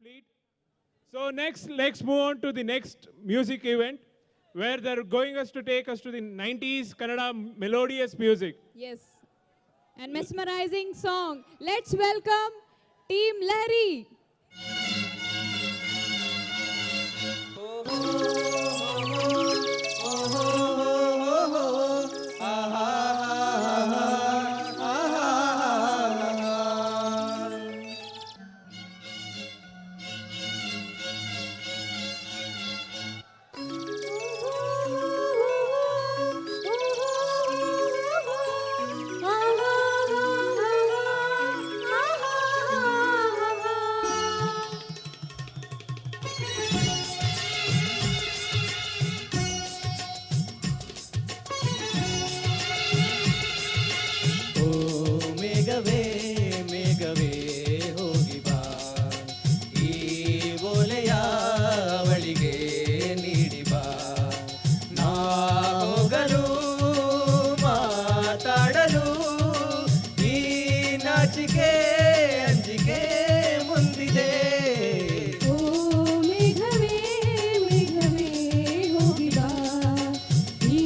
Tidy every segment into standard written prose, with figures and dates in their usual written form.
complete. So next, let's move on to the next music event where they're going us to take us to the 90s Kannada melodious music. Yes. And mesmerizing song. Let's welcome Team Larry. ಓ ಮೇಘವೇ ಮೇಘವೇ ಹೋಗಿ ಬಾ ಈ ಓಲೆಯ ಅವಳಿಗೆ ನೀಡಿ ಬಾ ನಾ ಹೋಗಲು ಮಾತಾಡಲು ಈ ನಾಚಿಕೆ ಅಂಜಿಕೆ ಮುಂದಿದೆ ಓ ಮೇಘವೇ ಮೇಘವೇ ಹೋಗಿ ಬಾ ಈ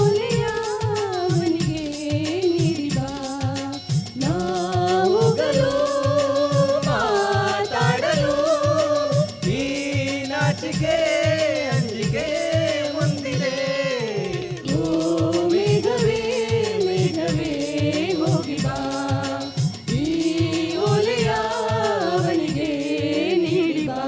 ಓಲೆಯ ಅವನಿಗೆ ನೀಡಿ ಬಾ ನಾ ಹೋಗಲು ಮಾತಾಡಲು ಈ ನಾಚಿಕೆ ಅಂಜಿಕೆ ಮುಂದಿದೆ ಓ ಮೇಘವೇ ಮೇಘವೇ ಹೋಗಿ ಬಾ ಈ ಓಲೆಯ ಅವನಿಗೆ ನೀಡಿ ಬಾ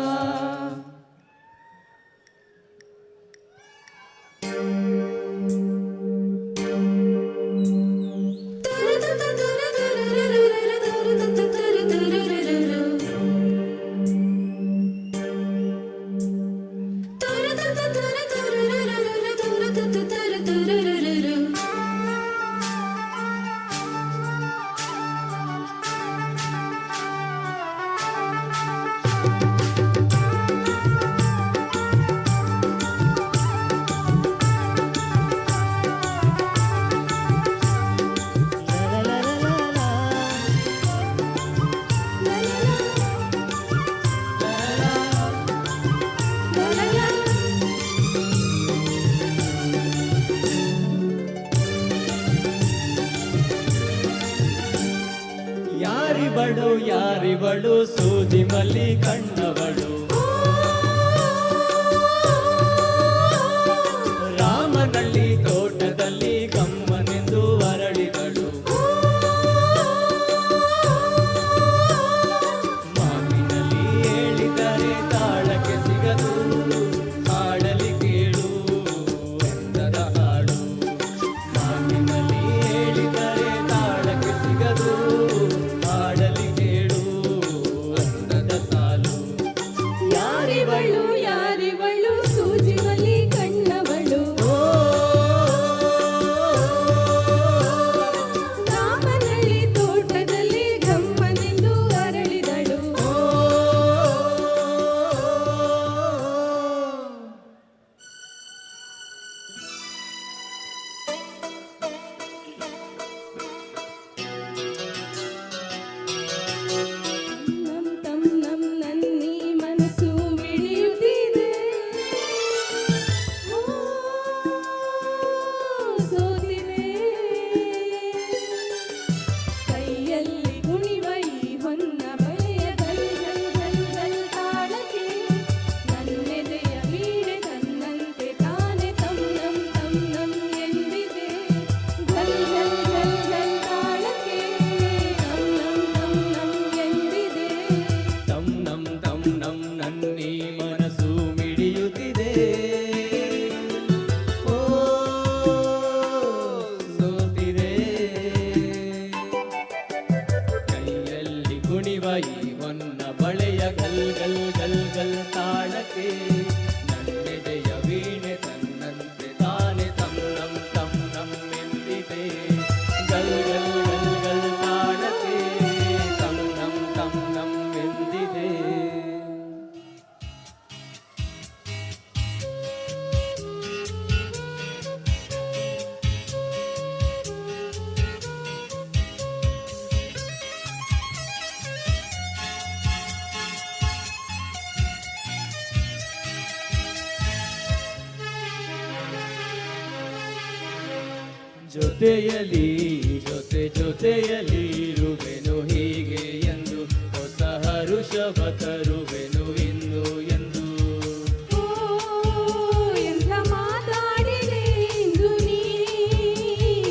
ಯಾರಿವಳು ಯಾರಿವಳು ಸೂಜಿ ಮಲ್ಲಿ ಕಣ್ಣವಳು ರಾಮನಳ್ಳಿ ತೋಟದಲ್ಲಿ ಕಮ್ಮನೆಂದು ಅರಳಿದಳು ಮಾತಿನಲ್ಲಿ ಹೇಳಿದರೆ ತಾಳಕ್ಕೆ ಸಿಗದು ಹಾಡಲಿ ಕೇಳು ಎಂದದ ಹಾಡು ಮಾತಿನಲ್ಲಿ ಹೇಳಿದರೆ ತಾಳಕ್ಕೆ ಸಿಗದು ಹಾಡಲಿ ಕೇಳು ಅಂದದ ಸಾಲು ಯಾರಿವಳು ಯಾರಿವಳು ಸೂಜಿ ಮಲ್ಲಿ ಕಣ್ಣವಳು ರಾಮನಳ್ಳಿ ತೋಟದಲ್ಲಿ ಗಮ್ಮನೆಂದು ಅರಳಿದಳು ನಮ್ ತಮ್ ನಮ್ ನನ್ನಿ ಮನಸ್ಸು ಮಿಡಿಯುತ್ತಿದೆ ಓ, ಸೋತಿದೆ ಕೈಯಲ್ಲಿ ಕುಣಿವ ಈ ಹೊನ್ನ ಬಳೆಯ ಗಲ್ ಗಲ್ ಗಲ್ ಗಲ್ ತಾಳಕ್ಕೆ ನನ್ನೆದೆಯ ವೀಣೆ ತನ್ನಂತೆ ತಾನೆ ತಮ್ ನಮ್ ಎಂದಿದೆ ಗಲ್ ಗಲ್ ಗಲ್ ಗಲ್ ತಾಳಕ್ಕೆ ಎಂದಿದೆ ತಂ ನಂ ನನ್ನಿ ಮನಸ್ಸು ಮಿಡಿಯುತ್ತಿದೆ ಓ ಸೋತಿದೆ ಕೈಯಲ್ಲಿ ಕುಣಿವ ಈ ಹೊನ್ನ ಬಳೆಯ ಗಲ್ ಗಲ್ ಗಲ್ ಗಲ್ ತಾಳಕ್ಕೆ ನನ್ನೆದೆಯ ವೀಣೆ ತನ್ನಂತೆ ತಾನೆ ತಂ ನಂ ಎಂದಿದೆ ಗಲ್ ಗಲ್ ಗಲ್ ಗಲ್ ತಾಳಕ್ಕೆ ತಂ ನಂ ಎಂದಿದೆ ಜೊತೆಯಲಿ ಜೊತೆಯಲಿ ಇರುವೆನು ಹೀಗೆ ಎಂದು ಹೊಸ ಹರುಷವ ತರುವೆನು ಇಂದು ಎಂದು. ಓ ಎಂಥ ಮಾತಾಡಿದೆ ಇಂದು ನೀ,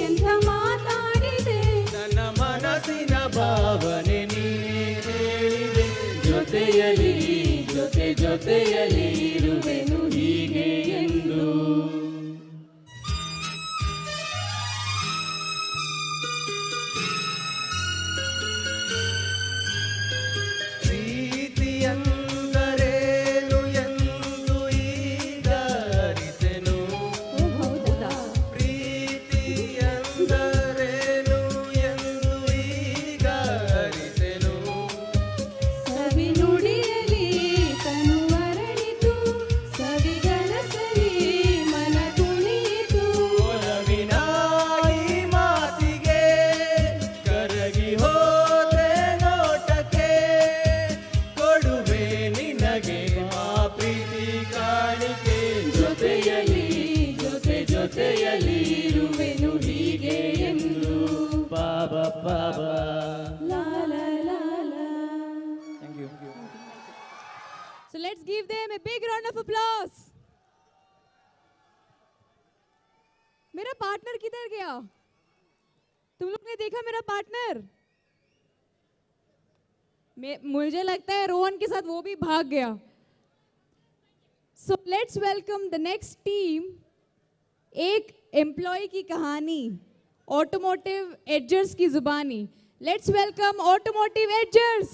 ಎಂಥ ಮಾತಾಡಿದೆ. ನನ್ನ ಮನಸ್ಸಿನ ಭಾವನೆ ನೀನೇ ಹೇಳಿದೆ. ಜೊತೆಯಲಿ ಜೊತೆಯಲಿ ಇರುವೆನು ಹೀಗೆ ಎಂದು. ಪ್ರೀತಿಯಂದರೇನು ಎಂದು ಈಗ ಅರಿತೆನು. ಓ ಹೌದಾ? ಪ್ರೀತಿಯಂದರೇನು ಎಂದು ಈಗ ಅರಿತೆನು. ಸವಿ ನುಡಿಯಲಿ ತನು ಅರಳಿತು, ಸವಿಗನಸಲಿ ಮನ ಕುಣಿಯಿತು. ಒಲವಿನ ಈ ಮಾತಿಗೆ ಕರಗಿ ಹೋದೆ ನೋಟಕ್ಕೆ, ಕೊಡುವೆ ನಿನಗೆ ಮಾ ಪ್ರೀತಿ ಕಾಣಿಕೆ. ಜೊತೆಯಲಿ ಜೊತೆಯಲಿ ಇರುವೆನು ಹೀಗೆ ಎಂದು. ಬಾಬಾ ಬಾಬಾ. ಲಾ ಲಾ ಲಾ ಲಾ. Thank you. So let's give them a big round of applause. मेरा पार्टनर किधर गया? तुम लोग ने देखा मेरा पार्टनर? मुझे लगता है रोहन के साथ वो भी भाग गया. So let's welcome the next team. एक एम्प्लॉय की कहानी, ऑटोमोटिव एडजर्स की जुबानी. Let's welcome automotive एडजर्स.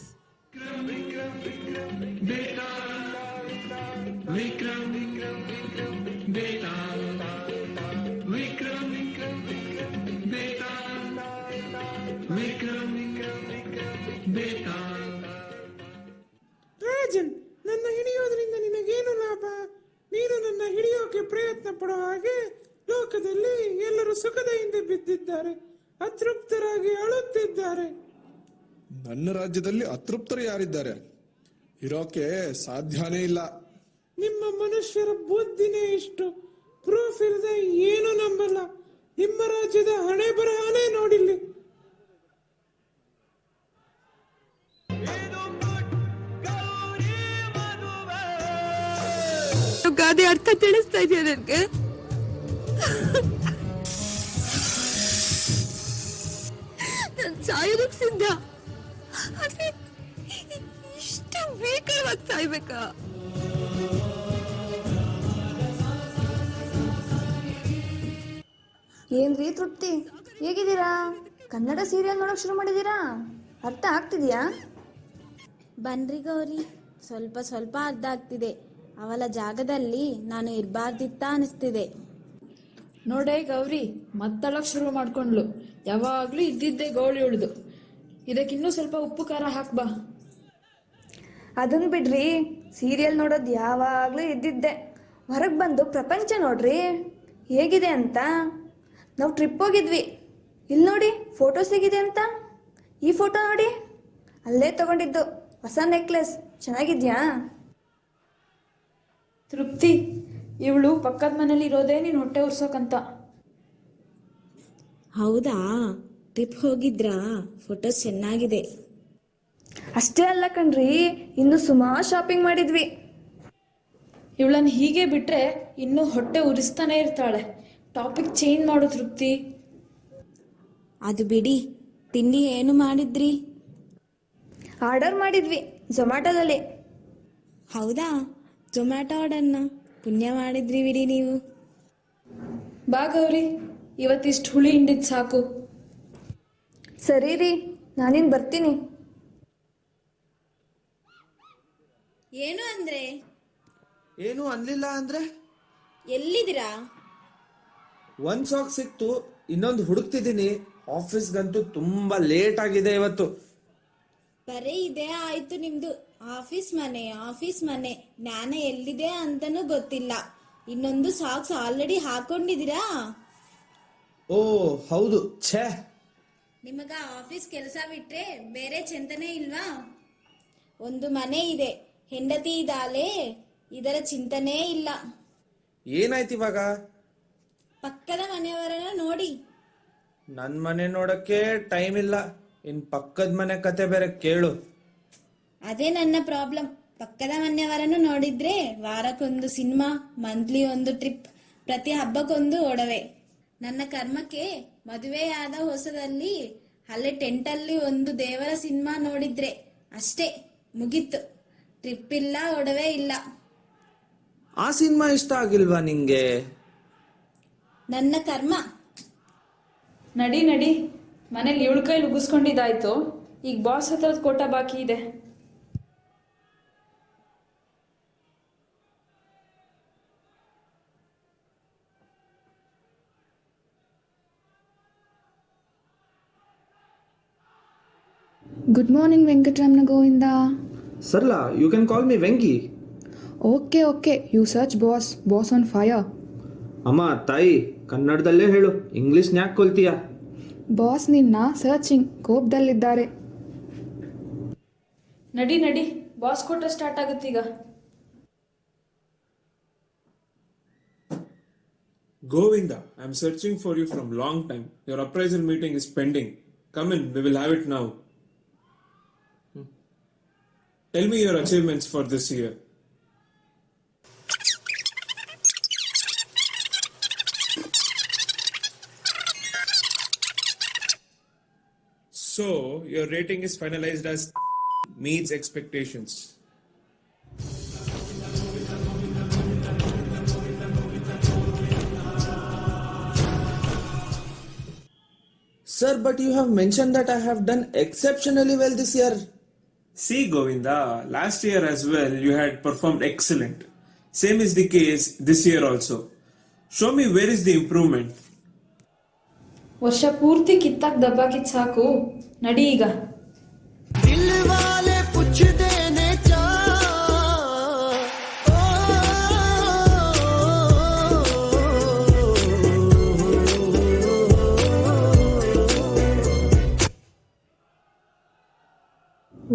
ರಾಜನ್, ನನ್ನ ಹಿಡಿಯೋದ್ರಿಂದ ನಿನಗೇನು ಲಾಭ? ನೀನು ನನ್ನ ಹಿಡಿಯೋಕೆ ಪ್ರಯತ್ನ ಪಡೋ ಹಾಗೆ ಲೋಕದಲ್ಲಿ ಎಲ್ಲರೂ ಸುಖದ ಹಿಂದೆ ಬಿದ್ದಿದ್ದಾರೆ, ಅತೃಪ್ತರಾಗಿ ಅಳುತ್ತಿದ್ದಾರೆ. ನನ್ನ ರಾಜ್ಯದಲ್ಲಿ ಅತೃಪ್ತರು ಯಾರಿದ್ದಾರೆ? ಇರೋಕೆ ಸಾಧ್ಯನೇ ಇಲ್ಲ. ನಿಮ್ಮ ಮನುಷ್ಯರ ಬುದ್ಧಿನೇ ಇಷ್ಟು. ಪ್ರೂಫ್ ಇಲ್ಲದೆ ಏನು ನಂಬಲ್ಲ. ನಿಮ್ಮ ರಾಜ್ಯದ ಹಣೆ ಬರಹನೇ ನೋಡಿಲ್ಲಿ. ಗಾದೆ ಅರ್ಥ ತಿಳಿಸ್ತಾ ಇದೆಯಾ ನನಗೆ? ನಾನು ಸಾಯೋದಕ್ಕೆ ಸಿದ್ಧ, ಆದ್ರೆ ಇಷ್ಟು ಭೀಕರವಾಗಿ ಸಾಯ್ಬೇಕಾ? ಏನ್ರಿ ತೃಪ್ತಿ, ಹೇಗಿದ್ದೀರಾ? ಕನ್ನಡ ಸೀರಿಯಲ್ ನೋಡಕ್ ಶುರು ಮಾಡಿದೀರಾ? ಅರ್ಥ ಆಗ್ತಿದ್ಯಾ? ಬನ್ರಿ ಗೌರಿ, ಸ್ವಲ್ಪ ಸ್ವಲ್ಪ ಅರ್ಧ ಆಗ್ತಿದೆ. ಅವಳ ಜಾಗದಲ್ಲಿ ನಾನು ಇರಬಾರ್ದಿತ್ತ ಅನಿಸ್ತಿದೆ. ನೋಡೇ ಗೌರಿ, ಮತ್ತಳಕ್ ಶುರು ಮಾಡ್ಕೊಂಡ್ಲು. ಯಾವಾಗ್ಲೂ ಇದ್ದಿದ್ದೆ ಗೌಳಿ ಉಳ್ದು. ಇದಕ್ಕಿನ್ನೂ ಸ್ವಲ್ಪ ಉಪ್ಪು ಖಾರ ಹಾಕ್ಬಾ. ಅದನ್ ಬಿಡ್ರಿ, ಸೀರಿಯಲ್ ನೋಡೋದು ಯಾವಾಗ್ಲೂ ಇದ್ದಿದ್ದೆ. ಹೊರಗೆ ಬಂದು ಪ್ರಪಂಚ ನೋಡ್ರಿ ಹೇಗಿದೆ ಅಂತ. ನಾವು ಟ್ರಿಪ್ ಹೋಗಿದ್ವಿ. ಇಲ್ಲಿ ನೋಡಿ ಫೋಟೋಸ್ ಹೇಗಿದೆ ಅಂತ. ಈ ಫೋಟೋ ನೋಡಿ, ಅಲ್ಲೇ ತಗೊಂಡಿದ್ದು ಹೊಸ ನೆಕ್ಲೆಸ್. ಚೆನ್ನಾಗಿದ್ಯಾ? ತೃಪ್ತಿ, ಇವಳು ಪಕ್ಕದ ಮನೇಲಿ ಇರೋದೇ ನೀನ್ ಹೊಟ್ಟೆ ಉರ್ಸೋಕಂತ. ಹೌದಾ? ಟ್ರಿಪ್ ಹೋಗಿದ್ರಾ? ಫೋಟೋಸ್ ಚೆನ್ನಾಗಿದೆ. ಅಷ್ಟೇ ಅಲ್ಲ ಕಣ್ರಿ, ಇನ್ನು ಸುಮಾರು ಶಾಪಿಂಗ್ ಮಾಡಿದ್ವಿ. ಇವಳನ್ನ ಹೀಗೆ ಬಿಟ್ರೆ ಇನ್ನೂ ಹೊಟ್ಟೆ ಉರಿಸ್ತಾನೆ ಇರ್ತಾಳೆ. ಟಾಪಿಕ್ ಚೇಂಜ್ ಮಾಡು ತೃಪ್ತಿ. ಅದು ಬಿಡಿ, ತಿಂಡಿ ಏನು ಮಾಡಿದ್ರಿ? ಆರ್ಡರ್ ಮಾಡಿದ್ವಿ ಝೊಮ್ಯಾಟೋದಲ್ಲಿ. ಹೌದಾ? ಝೊಮ್ಯಾಟೊ ಆರ್ಡರ್ನ ಪುಣ್ಯ ಮಾಡಿದ್ರಿ ಬಿಡಿ ನೀವು. ಬಾ ಗೌರಿ, ಇವತ್ತಿಷ್ಟು ಹುಳಿ ಹಿಂಡಿದ್ ಸಾಕು. ಸರಿ ರೀ, ನಾನಿನ್ ಬರ್ತೀನಿ. ಏನು ಅಂದ್ರೆ? ಏನು ಅನ್ಲಿಲ್ಲ ಅಂದ್ರೆ? ಎಲ್ಲಿದ್ದೀರಾ? ಒಂದ್ ಸಾಕ್ ಸಿಕ್ತು, ಇನ್ನೊಂದು ಹುಡುಕ್ತಿದ್ದೀನಿ. ಆಫೀಸ್ಗಂತೂ ತುಂಬಾ ಲೇಟ್ ಆಗಿದೆ ಇವತ್ತು. ಬರೀ ಇದೇ ಆಯ್ತು ನಿಮ್ದು. ಆಫೀಸ್ ಮನೆ ಜ್ಞಾನ ಎಲ್ಲಿದೆ ಅಂತನೂ ಗೊತ್ತಿಲ್ಲ. ಇನ್ನೊಂದು ಸಾಕ್ಸ್ ಆಲ್ರೆಡಿ ಹಾಕೊಂಡಿದ್ದೀರಾ? ಓ ಹೌದು, ಛೇ. ನಿಮಗ ಆಫೀಸ್ ಕೆಲಸ ಬಿಟ್ರೆ ಬೇರೆ ಚಿಂತನೆ ಇಲ್ವಾ? ಒಂದು ಮನೆ ಇದೆ, ಹೆಂಡತಿ ಇದ್ದಾಳೆ, ಇದರ ಚಿಂತನೆ ಇಲ್ಲ. ಏನಾಯ್ತು ಇವಾಗ? ಪಕ್ಕದ ಮನೆಯವರನ್ನ ನೋಡಿ, ನನ್ ಮನೆ ನೋಡಕ್ಕೆ ಟೈಮ್ ಇಲ್ಲ, ಇನ್ ಪಕ್ಕದ ಮನೆ ಕತೆ ಬೇರೆ ಕೇಳು. ಅದೇ ನನ್ನ ಪ್ರಾಬ್ಲಮ್. ಪಕ್ಕದ ಮನೆಯವರನ್ನು ನೋಡಿದ್ರೆ ವಾರಕ್ಕೊಂದು ಸಿನಿಮಾ, ಮಂತ್ಲಿ ಒಂದು ಟ್ರಿಪ್, ಪ್ರತಿ ಹಬ್ಬಕ್ಕೊಂದು ಒಡವೆ. ನನ್ನ ಕರ್ಮಕ್ಕೆ ಮದುವೆಯಾದ ಹೊಸದಲ್ಲಿ ಅಲ್ಲೇ ಟೆಂಟಲ್ಲಿ ಒಂದು ದೇವರ ಸಿನಿಮಾ ನೋಡಿದ್ರೆ ಅಷ್ಟೇ, ಮುಗೀತು. ಟ್ರಿಪ್ ಇಲ್ಲ, ಒಡವೆ ಇಲ್ಲ. ಆ ಸಿನಿಮಾ ಇಷ್ಟ ಆಗಿಲ್ವಾ ನಿಂಗೆ? ನನ್ನ ಕರ್ಮ. ನಡಿ ನಡಿ, ಮನೇಲಿ ಇವಳ ಕೈಲಿ ಉಗಿಸ್ಕೊಂಡಿದ್ದಾಯ್ತು, ಈಗ ಬಾಸ್ ಹತ್ರ ಕೋಟ ಬಾಕಿ ಇದೆ. Good morning Venkataramana Govinda. Sarla, you can call me Venki. Okay okay, you search boss on fire. ಅಮ್ಮ ತಾಯಿ, ಕನ್ನಡದಲ್ಲೇ ಹೇಳು, ಇಂಗ್ಲಿಷ್ ನ್ಯಾಕ್ ಕೊಲ್ತೀಯ? ಬಾಸ್ ನಿನ್ನ ಸರ್ಚಿಂಗ್, ಕೋಪದಲ್ಲಿದ್ದಾರೆ. ನಡಿ ನಡಿ, ಬಾಸ್ ಕೋಟ ಸ್ಟಾರ್ಟ್ ಆಗುತ್ತೀಗ. Govinda, I'm searching for you from long time. Your appraisal meeting is pending. Come in, we will have it now. Tell me your achievements for this year. So, your rating is finalized as meets expectations. Sir, but you have mentioned that I have done exceptionally well this year. See, Govinda, last year as well you had performed excellent. Same is the case this year also. Show me where is the improvement. ವರ್ಷ ಪೂರ್ತಿ ಕಿತ್ತಾಕ್ ದಬ್ಬಾಕಿದ್ ಸಾಕು, ನಡಿ ಈಗ.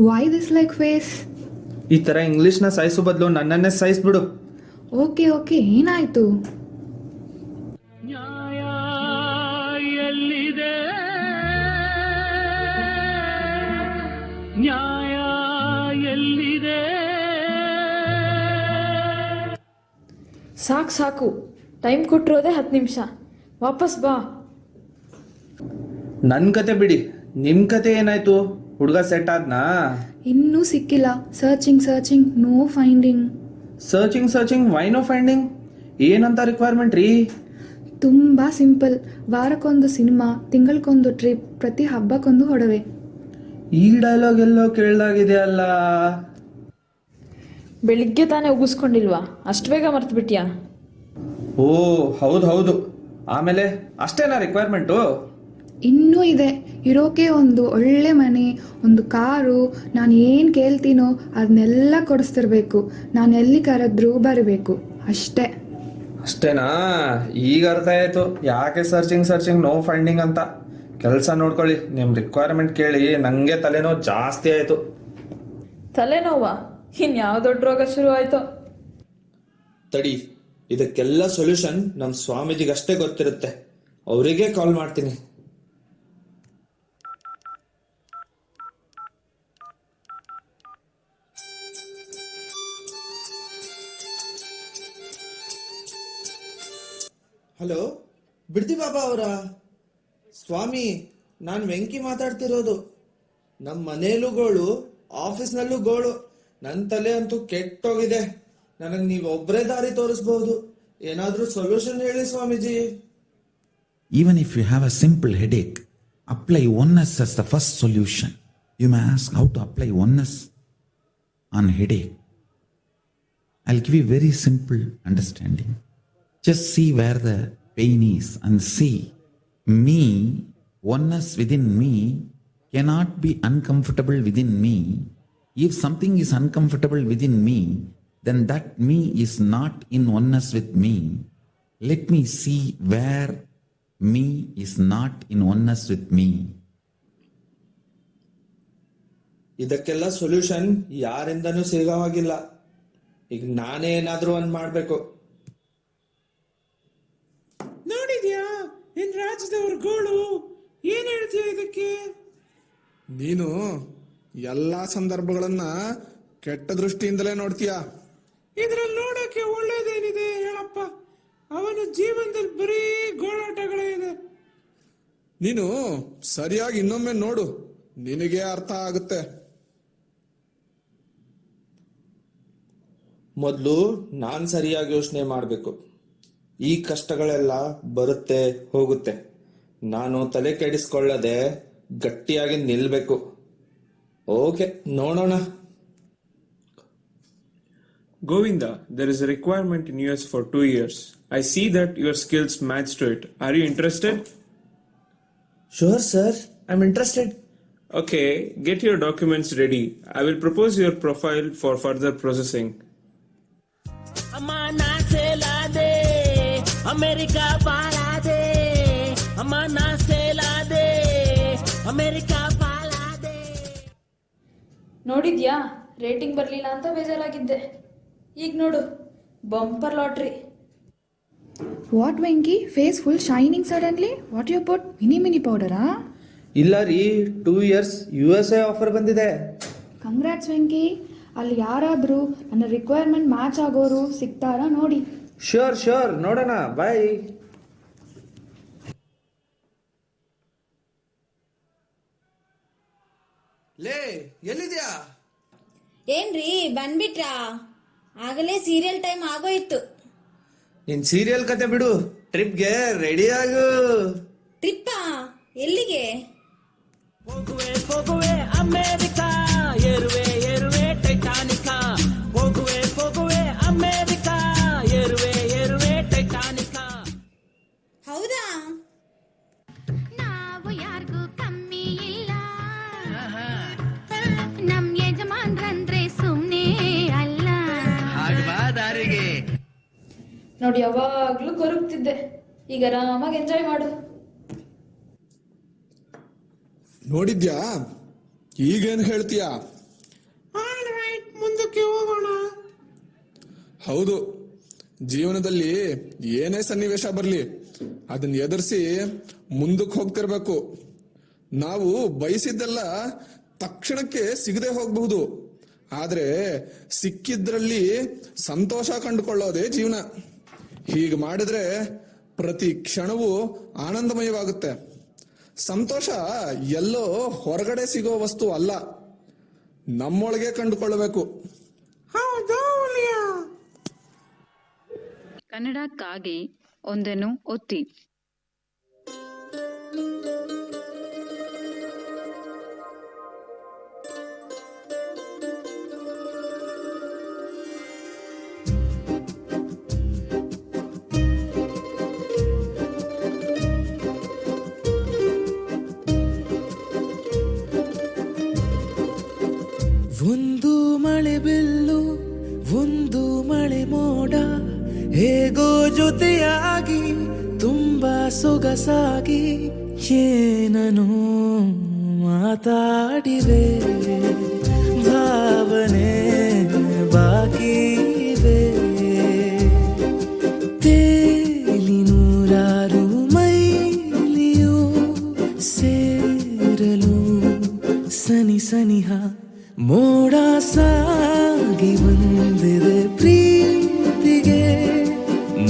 Why this like face? ಈ ತರ ಇಂಗ್ಲಿಷ್ನ ಸಾಯಿಸೋ ಬದಲು ನನ್ನನ್ನೇ ಸಾಯಿಸ್ಬಿಡು. ಓಕೆ ಓಕೆ, ಏನಾಯ್ತು? ಸಾಕು ಸಾಕು, ಟೈಮ್ ಕೊಟ್ಟಿರೋದೇ 10 ನಿಮಿಷ, ವಾಪಸ್ ಬಾ. ನನ್ ಕತೆ ಬಿಡಿ, ನಿಮ್ ಕತೆ ಏನಾಯ್ತು? ಹುಡುಗ ಸೆಟ್ ಆದ್ನಾ? ಇನ್ನೂ ಸಿಕ್ಕಿಲ್ಲ. Searching, no finding. Searching, why no finding? ಏನಂತ ರಿಕ್ವೈರ್ಮೆಂಟ್ ರೀ? ತುಂಬ ಸಿಂಪಲ್. ವಾರಕ್ಕೊಂದು ಸಿನಿಮಾ, ತಿಂಗಳಿಗೊಂದು ಟ್ರಿಪ್, ಪ್ರತಿ ಹಬ್ಬಕ್ಕೊಂದು ಒಡವೆ. ಈ ಡೈಲಾಗ್ ಎಲ್ಲೋ ಕೇಳ್ದಾಗಿದೆ ಅಲ್ಲ. ಬೆಳಿಗ್ಗೆ ತಾನೇ ಉಗಿಸ್ಕೊಂಡಿಲ್ವಾ, ಅಷ್ಟು ಬೇಗ ಮರ್ತು ಬಿಟ್ಯಾ? ಓ ಹೌದು. ಆಮೇಲೆ ಅಷ್ಟೇನಾ ರಿಕ್ವೈರ್ಮೆಂಟು? ಇನ್ನೂ ಇದೆ. ಇರೋಕೆ ಒಂದು ಒಳ್ಳೆ ಮನೆ, ಒಂದು ಕಾರು, ನಾನು ಏನು ಕೇಳ್ತೀನೋ ಅದನ್ನೆಲ್ಲ ಕೊಡಿಸ್ತಿರ್ಬೇಕು. ನಾನು ಎಲ್ಲಿ ಕರೆದ್ರೂ ಬರಬೇಕು, ಅಷ್ಟೇ. ಅಷ್ಟೇನಾ? ಈಗ ಅರ್ಥ ಆಯ್ತು ಯಾಕೆ ಸರ್ಚಿಂಗ್ ನೋ ಫೈಂಡಿಂಗ್ ಅಂತ. ಕೆಲಸ ನೋಡ್ಕೊಳ್ಳಿ, ನಿಮ್ಮ ರಿಕ್ವೈರ್ಮೆಂಟ್ ಕೇಳಿ ನನಗೆ ತಲೆನೋವು ಜಾಸ್ತಿ ಆಯಿತು. ತಲೆನೋವಾ? ಇನ್ಯಾವ ದೊಡ್ಡ ರೋಗ ಶುರು ಆಯ್ತು? ತಡಿ, ಇದಕ್ಕೆಲ್ಲ ಸೊಲ್ಯೂಷನ್ ನಮ್ಮ ಸ್ವಾಮೀಜಿಗಷ್ಟೇ ಗೊತ್ತಿರುತ್ತೆ, ಅವರಿಗೆ ಕಾಲ್ ಮಾಡ್ತೀನಿ. ಹಲೋ, ಬಿಡ್ತಿ ಬಾಬಾ ಅವರ? ಸ್ವಾಮಿ, ನಾನು ವೆಂಕಿ ಮಾತಾಡ್ತಿರೋದು. ನಮ್ಮ ಮನೇಲೂ ಗೋಳು, ಆಫೀಸ್ನಲ್ಲೂ ಗೋಳು. ನನ್ನ ತಲೆ ಅಂತೂ ಕೆಟ್ಟೋಗಿದೆ. ನನಗೆ ನೀವು ಒಬ್ಬರೇ ದಾರಿ ತೋರಿಸಬಹುದು. ಏನಾದ್ರೂ ಸೊಲ್ಯೂಷನ್ ಹೇಳಿ Swamiji. Even if you have a simple headache, apply oneness as the first solution. You may ask how to apply oneness on headache. I'll give you very simple understanding. Just see where the pain is and see me, oneness within me cannot be uncomfortable within me. If something is uncomfortable within me, then that me is not in oneness with me. Let me see where me is not in oneness with me. ಇದಕ್ಕೆಲ್ಲ solution ಯಾರಿಂದನೂ ಸಿಗೋ ಹಾಗಿಲ್ಲ. ಈಗ ನಾನೇ ಏನಾದ್ರೂ ಒಂದ್ ಮಾಡ್ಬೇಕು. ನೋಡಿದ್ಯಾ ನಿನ್ ರಾಜ್ಯದವ್ರ ಗೋಳು? ಏನ್ ಹೇಳ್ತೀಯ ಇದಕ್ಕೆ? ನೀನು ಎಲ್ಲಾ ಸಂದರ್ಭಗಳನ್ನ ಕೆಟ್ಟ ದೃಷ್ಟಿಯಿಂದಲೇ ನೋಡ್ತೀಯ. ಇದ್ರಲ್ಲಿ ನೋಡಕ್ಕೆ ಒಳ್ಳೇದೇನಿದೆ ಹೇಳಪ್ಪ? ಅವನ ಜೀವನದಲ್ಲಿ ಬರೀ ಗೋಳಾಟಗಳೇ ಇದೆ. ನೀನು ಸರಿಯಾಗಿ ಇನ್ನೊಮ್ಮೆ ನೋಡು, ನಿನಗೆ ಅರ್ಥ ಆಗುತ್ತೆ. ಮೊದಲು ನಾನ್ ಸರಿಯಾಗಿ ಯೋಚನೆ ಮಾಡಬೇಕು. ಈ ಕಷ್ಟಗಳೆಲ್ಲ ಬರುತ್ತೆ ಹೋಗುತ್ತೆ. ನಾನು ತಲೆ ಕೆಡಿಸ್ಕೊಳ್ಳದೆ ಗಟ್ಟಿಯಾಗಿ ನಿಲ್ಬೇಕು. ಓಕೆ, ನೋಡೋಣ. Govinda, there is a requirement in US for 2 years. I see that your skills match to it. Are you interested? Sure, sir. I'm interested. Okay, get your documents ready. I will propose your profile for further processing. ಅಮ್ಮ ನಾಸೆಲಾದೆ America ಬಾಲಾದೆ, ಅಮ್ಮ ನಾಸೆಲಾದೆ America ಬಾಲಾದೆ. ನೋಡಿದ್ಯಾ, rating ಬರಲಿಲ್ಲ ಅಂತ ಬೇಜಾರಾಗಿದ್ದೆ. ಈಗ ನೋಡು, bumper lottery. What Venki, face full shining suddenly. What you put? Mini ಪೌಡರಾ? ಇಲ್ಲ ರೀ, 2 years USA ಆಫರ್ ಬಂದಿದೆ. ಕಂಗ್ರಾಟ್ಸ್ ವೆಂಕಿ. ಅಲ್ಲಿ ಯಾರಾದರೂ ನನ್ನ ರಿಕ್ವೈರ್ಮೆಂಟ್ ಮ್ಯಾಚ್ ಆಗೋರು ಸಿಗ್ತಾರಾ ನೋಡಿ. ಶೋರ್ ನೋಡೋಣ. ಬಾಯ್. ಲೇ, ಎಲ್ಲಿದ್ಯಾ? ಏನ್ರಿ ಬಂದ್ಬಿಟ್ರಾ? ಆಗಲೇ ಸೀರಿಯಲ್ ಟೈಮ್ ಆಗೋಯ್ತು. ನಿನ್ ಸೀರಿಯಲ್ ಕತೆ ಬಿಡು, ಟ್ರಿಪ್ಗೆ ರೆಡಿ ಆಗು. ಟ್ರಿಪ್ಪಾ? ಎಲ್ಲಿಗೆ? ಹೋಗುವೆ ಅಮೆರಿಕಾ, ಏರುವೆ ಟೈಟಾನಿಕಾ. ಹೋಗುವೆ ಅಮೆರಿಕಾ, ಏರುವೆ ಟೈಟಾನಿಕಾ. ಹೌದಾ? ನಾವು ಯಾರಿಗೂ ಕಮ್ಮಿ ಇಲ್ಲ, ನಮ್ ಯಜಮಾನ್ರಂದ್ರೆ ಸುಮ್ನೆ ಅಲ್ಲ. ನೋಡಿ, ಯಾವಾಗ್ಲೂ ಕೊರಗ್ತಿದ್ದೆ. ಈಗ ಆರಾಮಾಗಿ ಎಂಜಾಯ್ ಮಾಡು. ನೋಡಿದ್ಯಾ, ಈಗೇನ್ ಹೇಳ್ತೀಯಾ? ಆಲ್ ರೈಟ್, ಮುಂದಕ್ಕೆ ಹೋಗೋಣ. ಹೌದು, ಜೀವನದಲ್ಲಿ ಏನೇ ಸನ್ನಿವೇಶ ಬರಲಿ ಅದನ್ನ ಎದುರಿಸಿ ಮುಂದಕ್ಕೆ ಹೋಗ್ತಿರ್ಬೇಕು. ನಾವು ಬಯಸಿದ್ದೆಲ್ಲ ತಕ್ಷಣಕ್ಕೆ ಸಿಗದೆ ಹೋಗಬಹುದು, ಆದ್ರೆ ಸಿಕ್ಕಿದ್ರಲ್ಲಿ ಸಂತೋಷ ಕಂಡುಕೊಳ್ಳೋದೇ ಜೀವನ. ಹೀಗೆ ಮಾಡಿದ್ರೆ ಪ್ರತಿ ಕ್ಷಣವೂ ಆನಂದಮಯವಾಗುತ್ತೆ. ಸಂತೋಷ ಎಲ್ಲೋ ಹೊರಗಡೆ ಸಿಗೋ ವಸ್ತು ಅಲ್ಲ, ನಮ್ಮೊಳಗೆ ಕಂಡುಕೊಳ್ಳಬೇಕು. ಹೌದಾ? ಕನ್ನಡಕ್ಕಾಗಿ ಒಂದನ್ನು ಒತ್ತಿ. ಒಂದು ಮಳೆ ಬಿಲ್ಲು, ಒಂದು ಮಳೆ ಮೋಡ, ಹೇಗೋ ಜೊತೆಯಾಗಿ ತುಂಬಾ ಸೊಗಸಾಗಿ ಏನನು ಮಾತಾಡಿವೆ. ಭಾವನೆ ಬಾಕಿ ಇವೆ. ತೇಲಿ ನೂರಾರು ಮೈಲಿಯು ಸೇರಲು ಸನಿಹ ಮೋಡ ಸಾಗಿ ಬಂದಿದೆ ಪ್ರೀತಿಗೆ.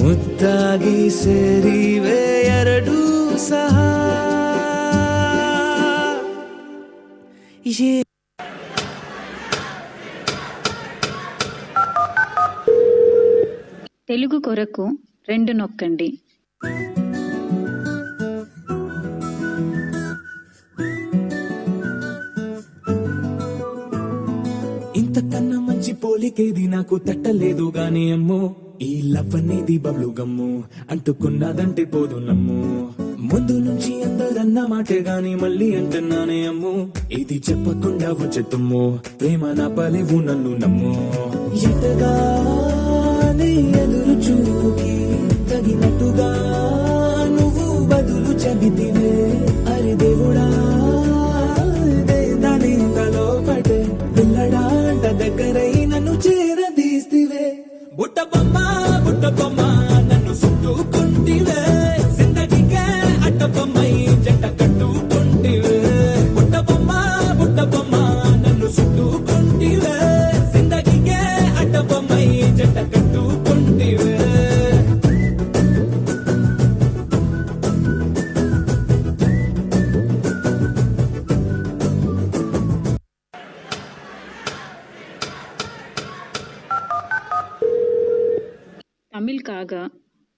ಮುದ್ದಾಗಿ ಸೇರಿವೆ ಎರಡೂ ಸಹ. తెలుగు కొరకు 2 నొక్కండి. ఇంతకన్నా మంచి పోలికేది నాకు తట్టలేదు గాని అమ్మో, ఈ లవ్ అనేది బబ్లు గమ్ము, అంటుకున్నదంటే పోదు నమ్ము. ముందు నుంచి అందరన్న మాటే గాని మళ్ళీ అంటున్నానే అమ్ము, ఇది చెప్పకుండా వచ్చెత్తుమ్ము, ప్రేమ నా పలేవు నన్ను నమ్ము. ఎటగానే ఎదురు చూపుకి తగినట్టుగా నువ్వు బదులు చెబితివే. అరే దేవుడా, దానింతలో పడే పిల్లడాంట దగ్గరై నన్ను చేరదీస్తివే. బుట్ట బొమ్మ నన్ను చుట్టుకుంటివే. జిందగీకే అడ్డ బొమ్మై జంట కట్టు தமிழுக்காக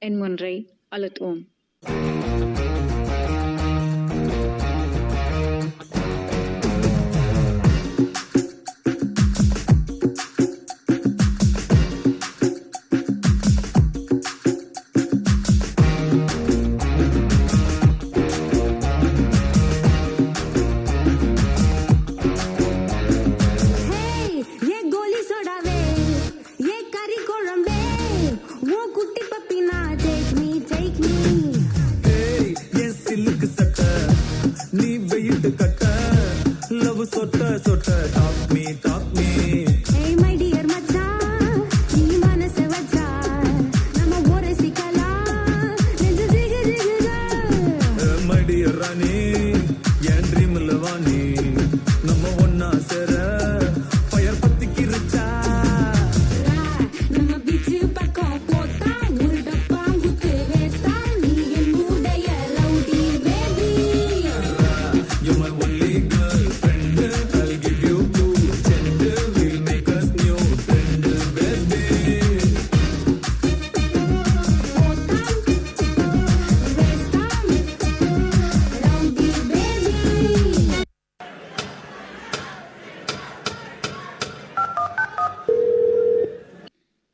என் ஒன்றை அழுத்துவோம்.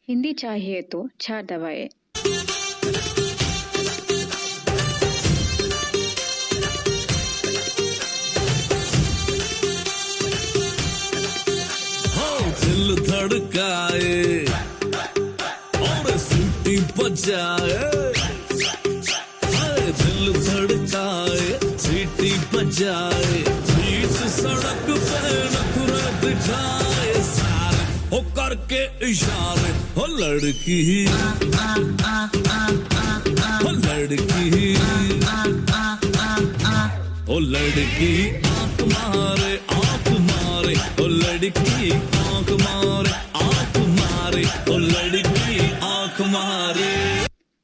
हिंदी चाहिए तो 4 दवाएं. दिल धड़काए और सीटी बजाए, दिल धड़काए सीटी बजाए, बीच सड़क पे नखरे दिखाए सारे हो करके इशारे, हो लड़की हो लड़की ओ लड़की आंख मारे ओ लड़की आंख मारे ओ लड़की आंख मारे.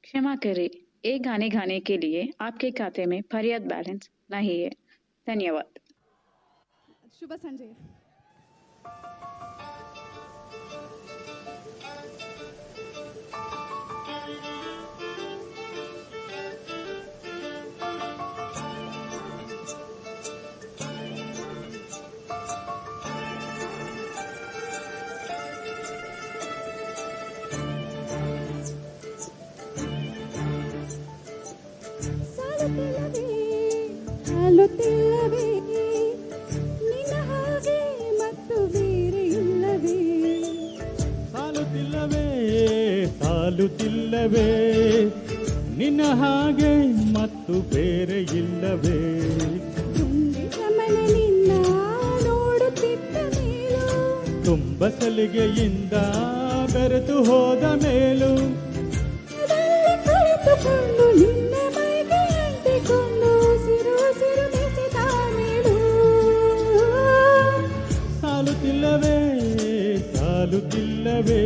क्षमा करें, एक गाने गाने के लिए आपके खाते में पर्याप्त बैलेंस नहीं है. धन्यवाद. शुभ संजय. ಸಾಲುತ್ತಿಲ್ಲವೇ ನಿನ್ನ ಹಾಗೆ ಮತ್ತು ಬೇರೆ ಇಲ್ಲವೇ, ಸಾಲುತ್ತಿಲ್ಲವೇ ಸಾಲುತ್ತಿಲ್ಲವೇ ನಿನ್ನ ಹಾಗೆ ಮತ್ತು ಬೇರೆ ಇಲ್ಲವೇ, ಮುಂದೆ ಗಮನ ನಿನ್ನ ನೋಡುತ್ತಿದ್ದ ಮೇಲೂ, ತುಂಬ ಸಲಿಗೆಯಿಂದ ಬೆರೆತು ಹೋದ ಮೇಲೂ, ಕುಳಿತುಕೊಂಡು ನಿನ್ನ ಮೈಗೆ ಅಂಟಿಕೊಂಡು ಉಸಿರು ಉಸಿರು ಬೆಸೆದ ಮೇಲೂ, ಸಾಲುತ್ತಿಲ್ಲವೇ ಸಾಲುತ್ತಿಲ್ಲವೇ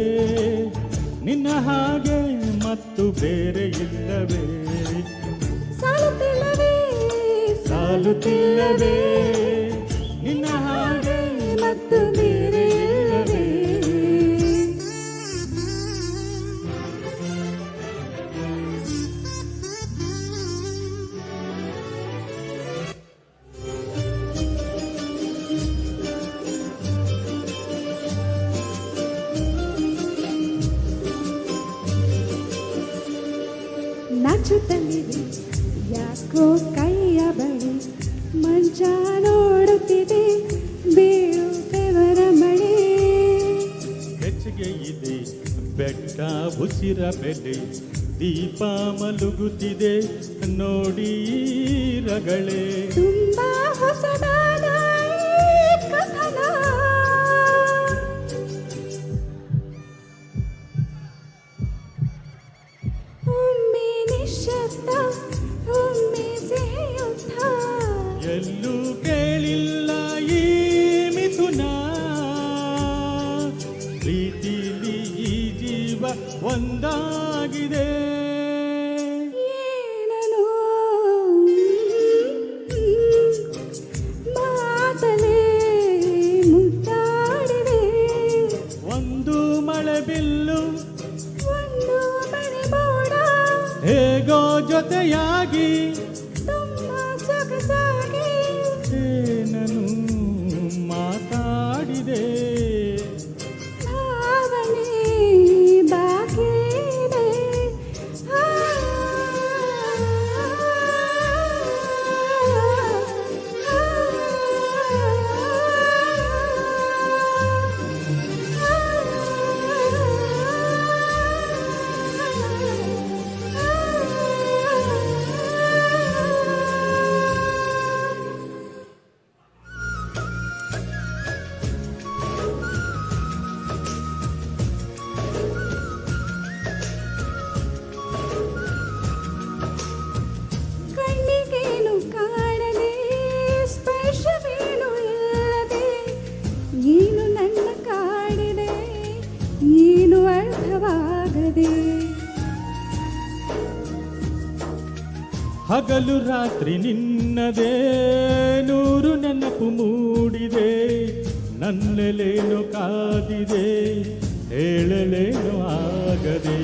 ನಿನ್ನ ಹಾಗೆ ಮತ್ತು ಬೇರೆ ಇಲ್ಲವೇ, ಸಾಲುತ್ತಿಲ್ಲವೇ ಸಾಲುತ್ತಿಲ್ಲವೇ ನಿನ್ನ ಹಾಗೆ ಮತ್ತು ಬೇರೆ ಇಲ್ಲವೇ. ನಾಚುತ್ತಲಿದೆ ಯಾಕೋ ಕೈಯ ಬಳಿ, ಮಂಚ ನೋಡುತ್ತಿದೆ ಬೀಳು ಬೆವರ ಮಳೆ, ಹೆಚ್ಚಿಗೆ ಇದೆ ಬೆಟ್ಟ ಉಸಿರ ಬೆಲೆ, ದೀಪ ಮಲಗುತ್ತಿದೆ ನೋಡಿ ರಗಳೇ, ತುಂಬಾ ಹೊಸದಾದ ಈ ಕಥನ, ಒಮ್ಮೆ ನಿಶ್ಶಬ್ದ ಒಮ್ಮೆ ಸಿಹಿಯುದ್ಧ, ಎಲ್ಲೂ ಕೇಳಿಲ್ಲ ಈ ಮಿಥುನ, ಪ್ರೀತಿಲಿ ಈ ಜೀವ ಒಂದಾಗಿದೆ, ಏನೋ ಮಾತಲೇ ಮುದ್ದಾಡಿವೆ, ಒಂದು ಮಳೆ ಬಿಲ್ಲು ಒಂದು ಮಳೆ ಜೊತೆಯಾಗಿ ತುಂಬಾ ಸೊಗಸಾಗಿ ಏನನು ಮಾತಾಡಿದೆ ಭಾವನೆ ಬಾಕಿ ಇದೆ. ಕಣ್ಣಿಗೇನು ಕಾಣದೆ ಸ್ಪರ್ಶವೇನು ಇಲ್ಲದೆ ಏನು ನನ್ನ ಕಾಡಿದೆ ಏನು ಅರ್ಥವಾಗದೆ. ಹಗಲು ರಾತ್ರಿ ನಿನ್ನದೇ ನೂರು ನೆನಪು ಮೂಡಿದೆ ನನ್ನೆಲೇನು ಕಾದಿದೆ ಹೇಳಲೇನು ಆಗದೆ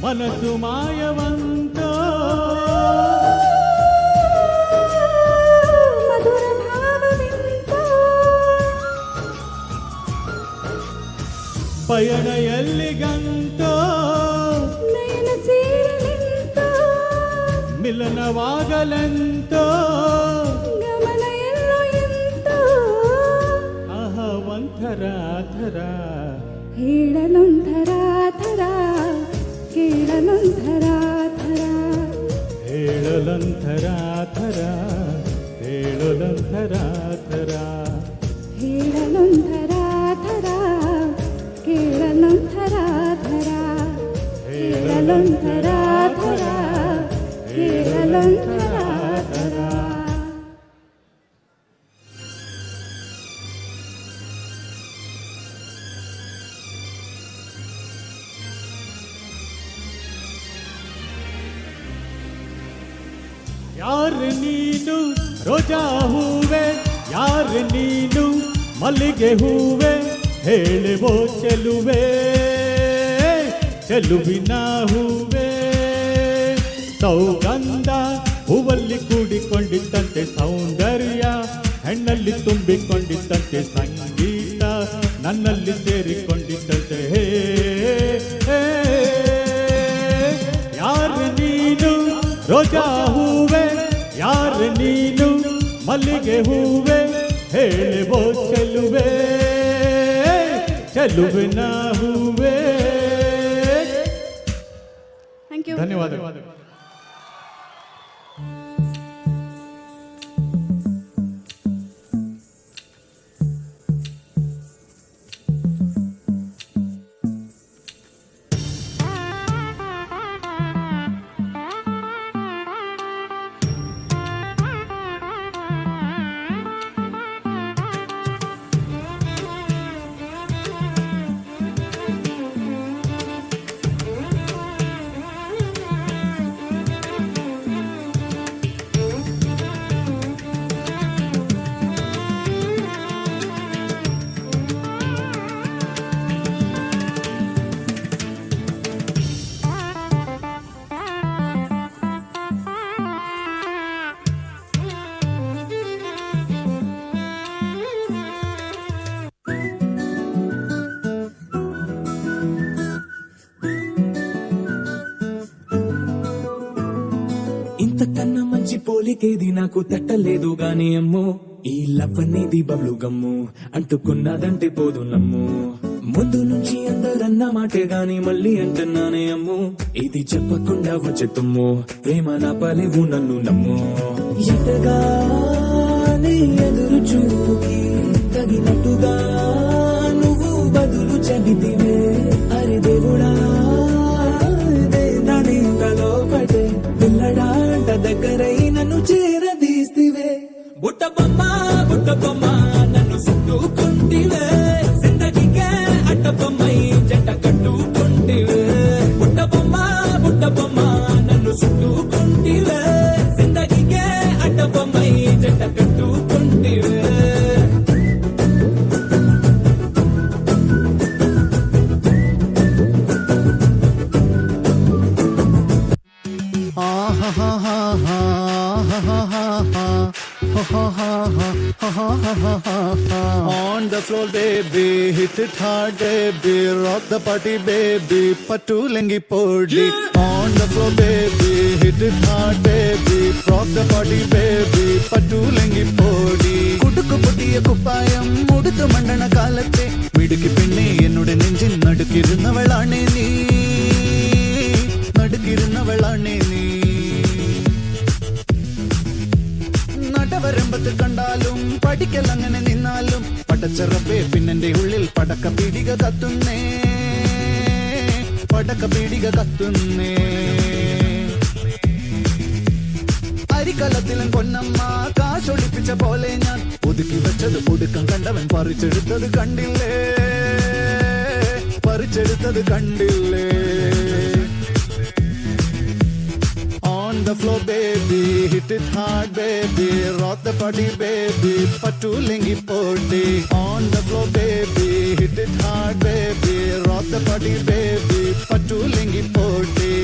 ಮನಸ್ಸು ಮಾಯವಂತ ಮಧುರ ಭಾವವಿಂತ ಪಯಣ ಎಲ್ಲಿಗಂತೋ ನಯನ ಸೇರಲೆಂತೋ ಮಿಲನವಾಗಲೆಂತೋ ಗಮನ ಎಲ್ಲೋ ಎಂತೋ ಆಹ ಒಂಥರ ಥರ ಹೇಳಲೊಂಥರ ಥರ ಕೇಳಲೊಂಥರ ಥರ ಹೇಳಲಂಥರ ಥರ ಹೇಳಲಂಥರ ಥರ ಹೇಳಲೊಂಥರ ಥರ ಕೇಳಲೊಂಥರ ಥರ ಹೇಳಲೊಂಥರ ಥರ ಕೇಳಲೊಂಥರ ಥರ. ಯಾರು ನೀನು ರೋಜಾ ಹೂವೆ ಯಾರು ನೀನು ಮಲ್ಲಿಗೆ ಹೂವೆ ಹೇಳುವೋ ಚೆಲುವೆ ಚೆಲುವಿನ ಹೂವೆ ಸೌಗಂಧ ಹೂವಲ್ಲಿ ಕೂಡಿಕೊಂಡಿದ್ದಂತೆ ಸೌಂದರ್ಯ ಹೆಣ್ಣಲ್ಲಿ ತುಂಬಿಕೊಂಡಿದ್ದಂತೆ ಸಂಗೀತ ನನ್ನಲ್ಲಿ ಸೇರಿಕೊಂಡಿದ್ದಂತೆ ಹೇ ಯಾರು ನೀನು ರೋಜಾ ಹೂವೆ ಯಾರು ನೀನು ಮಲ್ಲಿಗೆ ಹೂವೆ ಹೇಳುವೋ ಚೆಲುವೆ ಚೆಲುವಿನ ಹೂವೆ. Thank you. ಧನ್ಯವಾದಗಳು. ఇంతకన్నా మంచి పోలికేది నాకు తట్టలేదు గాని అమ్మో ఈ లవ్ అనేది బబ్లు గమ్ము అంటుకున్నదంటే పోదు నమ్ము ముందు నుంచి అందరన్న మాటే గాని మళ్ళీ అంటున్నానే అమ్ము ఇది చెప్పకుండా వచ్చే తుమ్ము ప్రేమ నా పలేవు నన్ను నమ్ము ఎటగానే ఎదురు చూపుకి తగినట్టుగా నువ్వు బదులు చెబితివే అరే దేవుడా దానింతలో పడే పిల్లడాంట దగ్గరై నన్ను చేరదీస్తివే బుట్ట బొమ్మ నన్ను చుట్టుకుంటివే జిందగీకే అట్ట బొమ్మై జంట కట్టుకుంటివే బుట్ట బొమ్మ నన్ను చుట్టుకుంటివే జిందగీకే అట్ట బొమ్మై జంట కట్టుకుంటివే ఆ On the floor, baby, hit it hard, baby, rock the party, baby, patu lengi podi. On the floor, baby, hit it hard, baby, rock the party, baby, patu lengi podi. കുടുക്കു പൊട്ടിയ കുപ്പായം മുടുത്തു മണ്ടണ കാലത്തെ മിടുക്കി പെണ്ണെ എന്നോട് നെഞ്ചിൻ നടുക്കിരുന്നവളാണേ നീ, നടുക്കിരുന്നവളാണേ നീ. നടവരമ്പത്ത് കണ്ടാലും പഠിക്കൽ അങ്ങനെ നിന്നാലും പടച്ചറപ്പേ പിന്നെന്റെ ഉള്ളിൽ പടക്ക പീടിക കത്തുന്നേ, പടക്ക പീടിക കത്തുന്നേ. അരിക്കലത്തിലും പൊന്നമ്മ കാശൊളിപ്പിച്ച പോലെ ഞാൻ ഒതുക്കി വെച്ചത് പുടുക്കം കണ്ടവൻ പറിച്ചെടുത്തത് കണ്ടില്ലേ, പറിച്ചെടുത്തത് കണ്ടില്ലേ. On the floor, baby, hit it hard, baby, rock the party, baby, patu lengi podi. On the floor, baby, hit it hard, baby, rock the party, baby, patu lengi podi.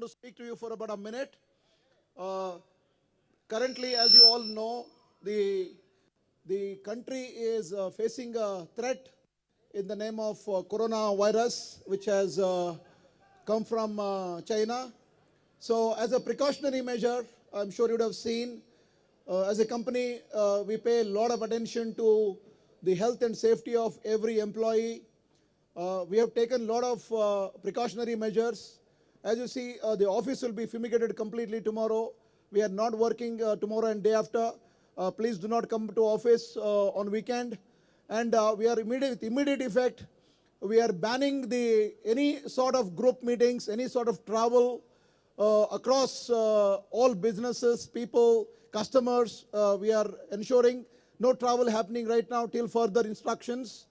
to speak to you for about a minute. Currently, as you all know, the country is facing a threat in the name of coronavirus, which has come from China. So as a precautionary measure, I'm sure you would have seen, as a company, we pay a lot of attention to the health and safety of every employee. We have taken a lot of precautionary measures. As you see, the office will be fumigated completely tomorrow. We are not working tomorrow and day after. Please do not come to office on weekend. And we are with immediate effect, we are banning any sort of group meetings, any sort of travel across all businesses, people, customers. We are ensuring no travel happening right now till further instructions.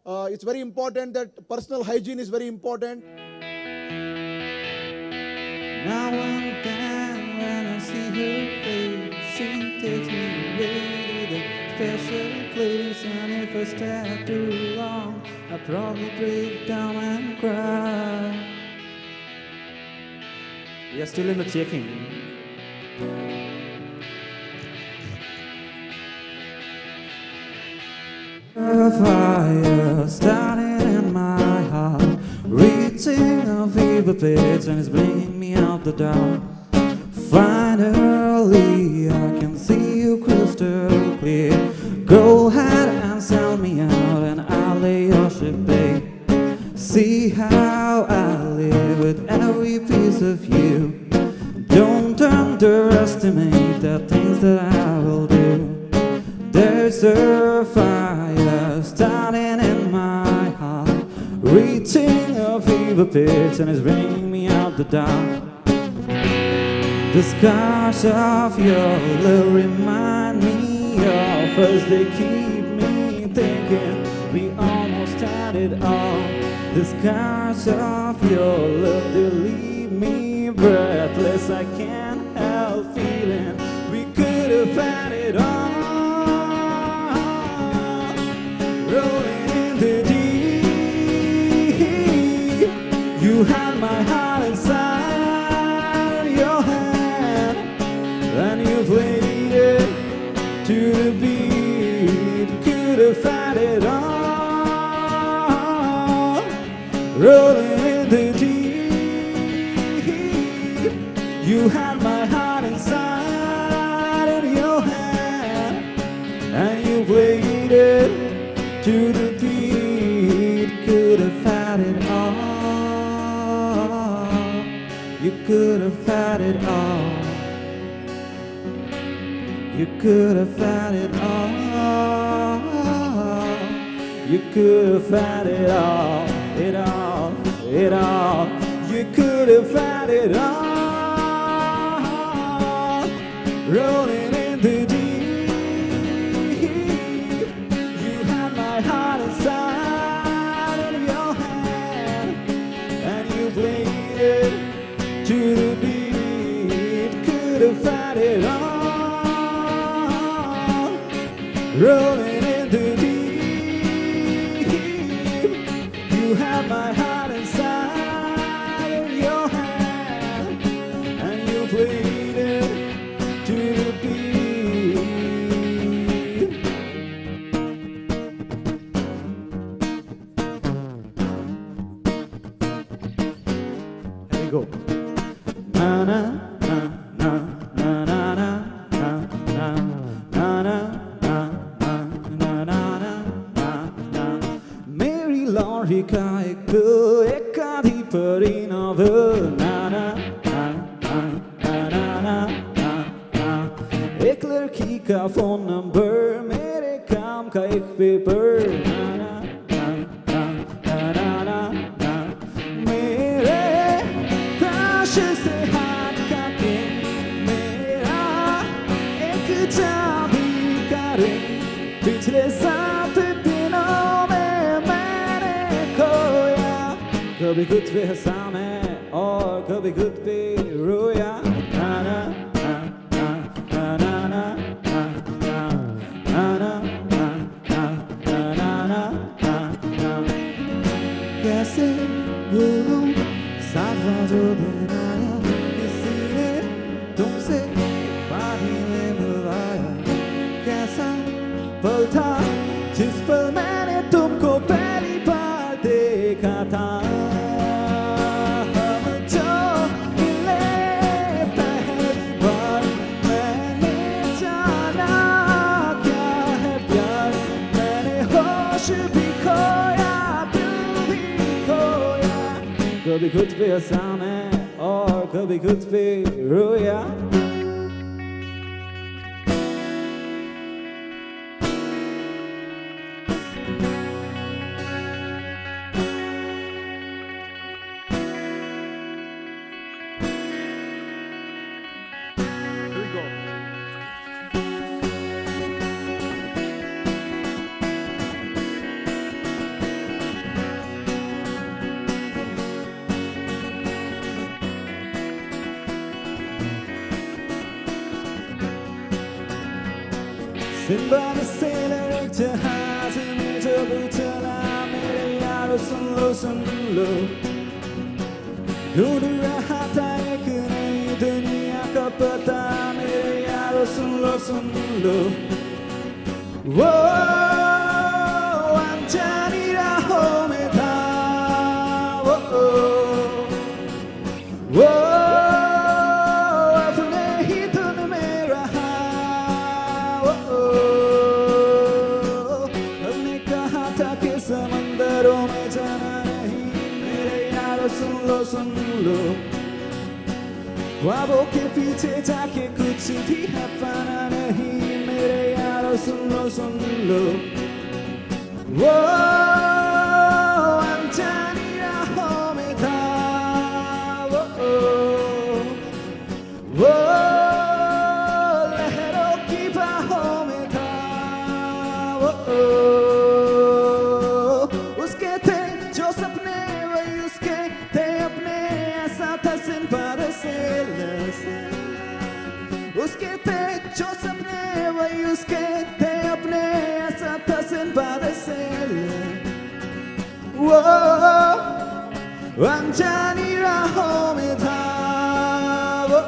It's very important that personal hygiene is very important. Now and then when I see her face, she takes me away to the special place. And if I stay too long, I'll probably break down and cry. We are still in the checking. A fire starting in my heart, reaching a fever pitch, and it's bringing me out the dark. Finally, I can see you crystal clear. Go ahead and sell me out, and I'll lay your ship bare. See how I live with every piece of you. Don't underestimate the things that I will do. There's a fire starting in my heart, reaching a fever pitch, and it's bringing me out the dark. The scars of your love remind me of us. They keep me thinking we almost had it all. The scars of your love, they leave me breathless. I can't help feeling we could have had it all. Rolling in the deep, you had my heart inside your hand, and you played it to the beat. Could have had it all. Rolling in the deep, you had my heart inside your hand, and you played it to the beat. Could have had it all. You could have had it all. You could have had it all. You could have had it all. It all, it all. You could have had it all. Rolling in the deep, you had my heart inside of your hand, and you played it to the beat. Could have had it all. Rolling in the deep, you had my heart inside of your hand, and you played it to the beat. Here we go. Na na na na na na na na na na na na na. मेरी lorry का एक आधी परी novel. ना ना ना ना ना ना ना ना. एक लड़की का फोन नंबर, मेरे काम का एक पेपर. ना ना ना ना ना ना ना. मेरे ताश से हाथ का किंग, मेरा एक चाबी का रिंग. पिछले 7 दिनों में मैंने खोया, कभी खुद पे हंसा मैं और कभी खुद पे रोया. ना ना ना ना ना ना ना ना ना ना ना ना ना ना ना ना. कैसे भूलूं सारा जो दिन आया, किसी ने तुमसे था जिस पल मैंने तुमको पहली बार देखा था। हम जो मिले पहली बार मैंने जाना क्या है प्यार। मैंने होश भी खोया दिल भी खोया, कभी खुद पे हंसा मैं और कभी खुद पे रोया। सिंबा ने sailor एक जहाज में जब चला, मेरे यारो सुन लो ढूंढ रहा था एक नई दुनिया का पता, मेरे यारो सुन लो वो अनजानी राहों में था वो अपने ही धुन में रहा हमने कहा था कि समंदरों में जाना नहीं, मेरे यारो सुन लो ख्वाबों के पीछे जाके कुछ भी है पाना नहीं, मेरे यारो सुन लो वो अनजानी राहों में था वो लहरों की बाहों में था उसके थे जो सपने वही उसके थे अपने, ऐसा था सिंबा द सेलर। उसके थे जो सपने वही उसके थे अपने, ऐसा था सिंबा द सेलर। वो अनजानी राहों में था वो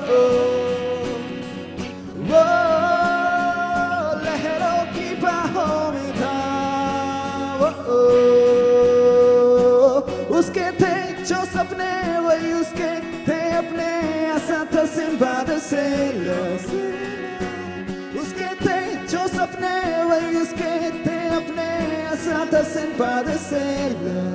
लहरों की बाहों में था उसके थे जो सपने वही उसके थे अपने, ऐसा था सिंबा द सेलर। उसके थे जो सपने वही उसके थे अपने, ऐसा था Sinbad the sailor.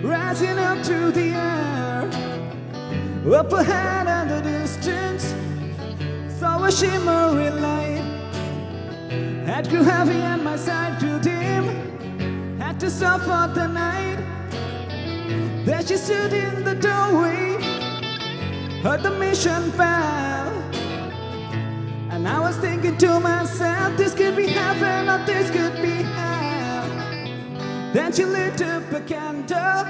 Rising up through the air, up ahead in the distance, saw a shimmering light. Head grew heavy and my sight grew dim. Had to stop for the night. There she stood in the doorway, heard the mission bell, and I was thinking to myself, this could be heaven or this could be hell. Then she lit up a candle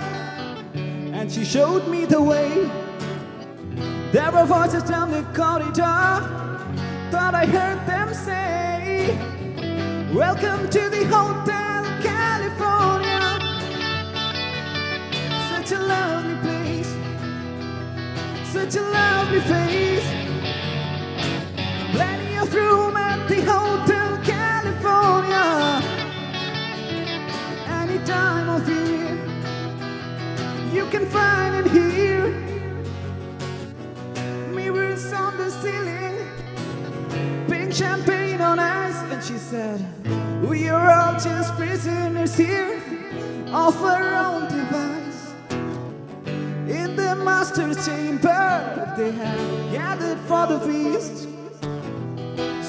and she showed me the way. There were voices down the corridor, thought I heard them say, welcome to the Hotel California. Such a lovely place, such a lovely face. Plenty of room at the Hotel California. Any time of year you can find it here. Mirrors on the ceiling, pink champagne on ice. And she said, we are all just prisoners here of our own device. In the master's chamber they have gathered for the feast.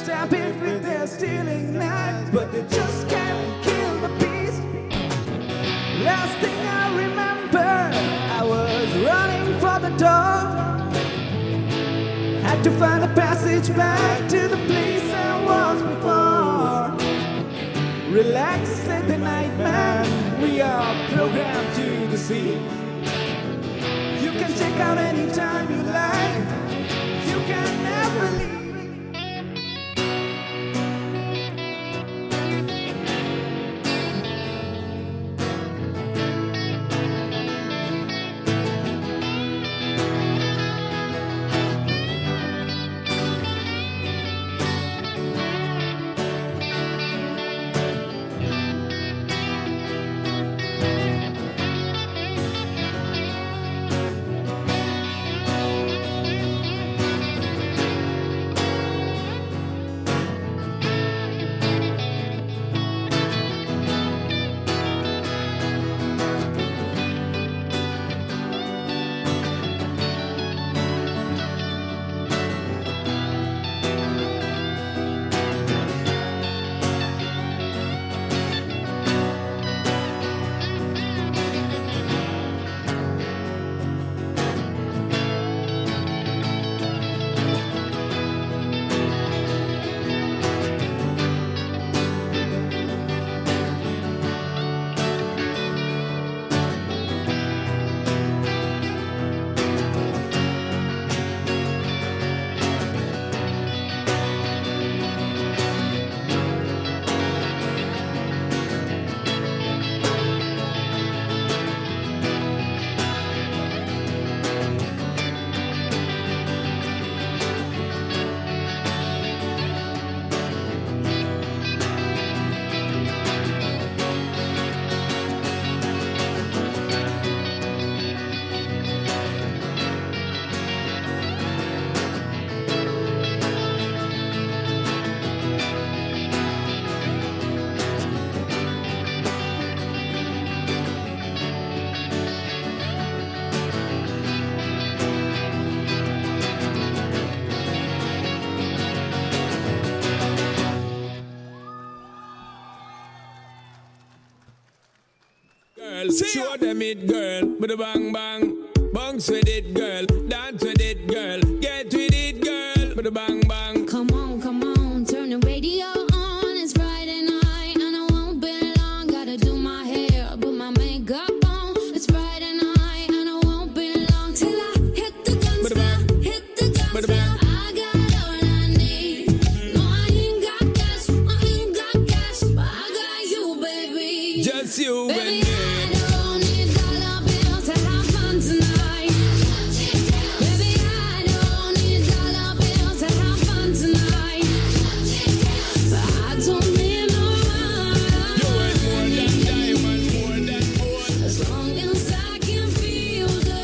Stab it with their stealing knives, but they just can't kill the beast. Last thing I remember, I was running for the door. Had to find a passage back to the place I was before. Relax, said the night man, we are programmed to the sea. You can check out anytime you like. You can never leave. Show them it, girl, with a bang bang. Bounce with it, girl, dance with it, girl. Get with it, girl, with a bang bang. Come on, turn the radio on. It's Friday night and I won't be long. Gotta do my hair, put my makeup on. It's Friday night and I won't be long till I hit the dance floor, hit the dance floor. I got all I need. No, I ain't got cash, but I got you, baby. Just you and Baby, me. I don't need dollar bills to have fun tonight. Baby, I don't need dollar bills to have fun tonight. But I don't need no You ain't more money. than diamond, more than gold. As long as I can feel the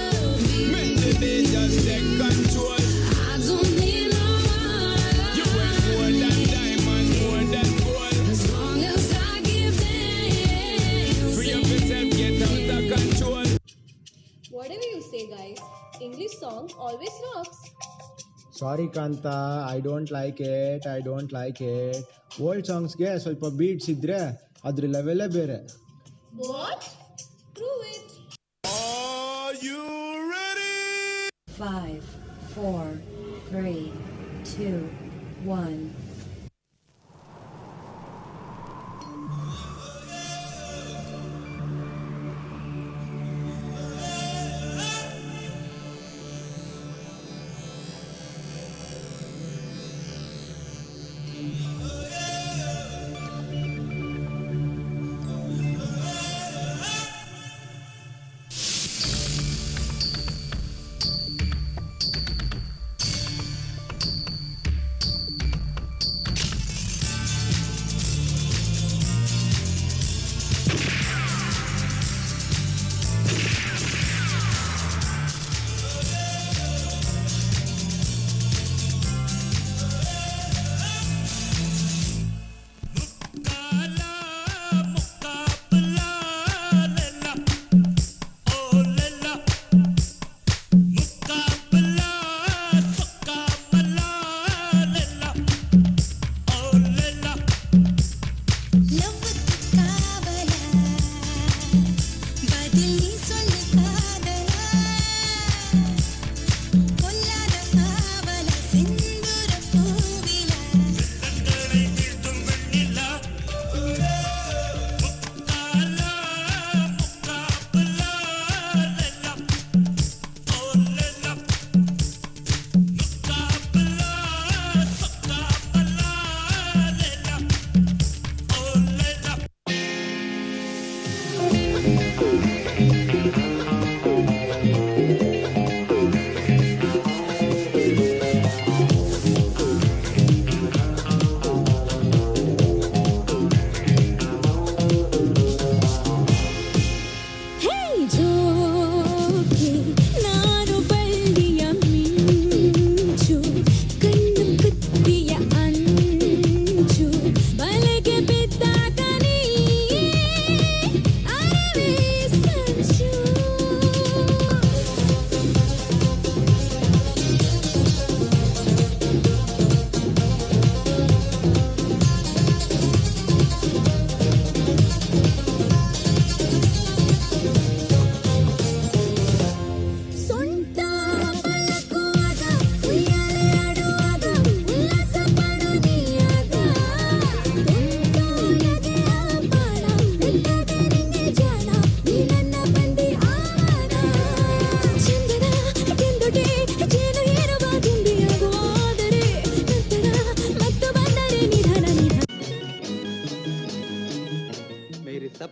Make beat. the day just take control. I don't need no You ain't more money. than diamond, more than gold. As long as I keep Free up dancing. yourself, get out of control. Whatever you say, guys, English song always rocks. Sorry Kanta I don't like it old ಸಾಂಗ್ಸ್ಗೆ ಸ್ವಲ್ಪ beats ಇದ್ರೆ ಅದ್ರ ಲೆವೆಲೇ ಬೇರೆ. What? Prove it. Are you ready? 5, 4, 3, 2, 1.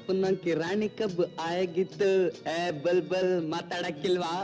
अपना किरानी कब आएगी तो ए बलबल माताಡಕ್ಕಿಲ್ವಾ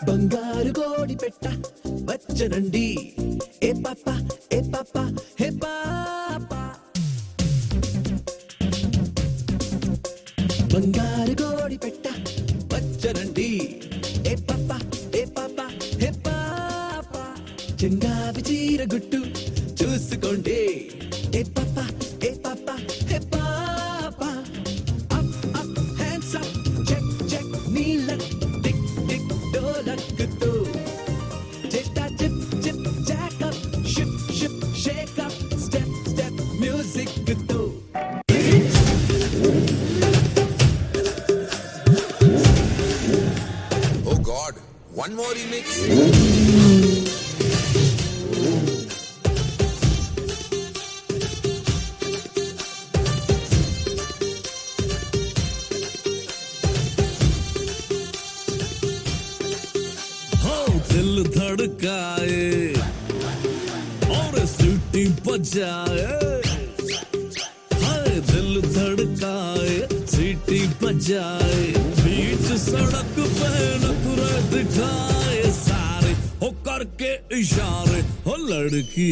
బంగారు కోడి పెట్ట వచ్చనండి ఏ పాప హే పాప బంగారు కోడి పెట్ట వచ్చనండి ఏ పాప హే పాప చెంగావి చీర గుట్టు చూసుకోండి ఏ పాప హే పాప up up hands up check check నీళ్ళ టిక్ టిక్ డోలక్కుతూ చెట్టా chip chip jack up ship ship shake up step step music తో Oh God, one more remix. दिल धड़काए और सीटी बजाए हाय दिल धड़काए सीटी बजाए बीच सड़क पे नखरे दिखाए सारे हो करके इशारे हो लड़की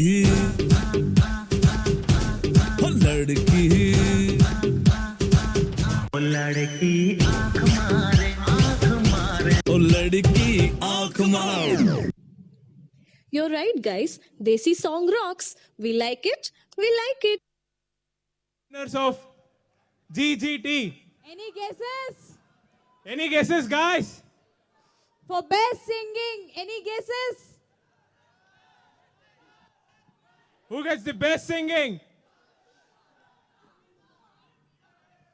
हो लड़की आंख मारे ओ लड़की आंख मारे You're right, guys. Desi song rocks. We like it. We like it. Winners of GGT. Any guesses? Any guesses, guys? For best singing, any guesses? Who gets the best singing?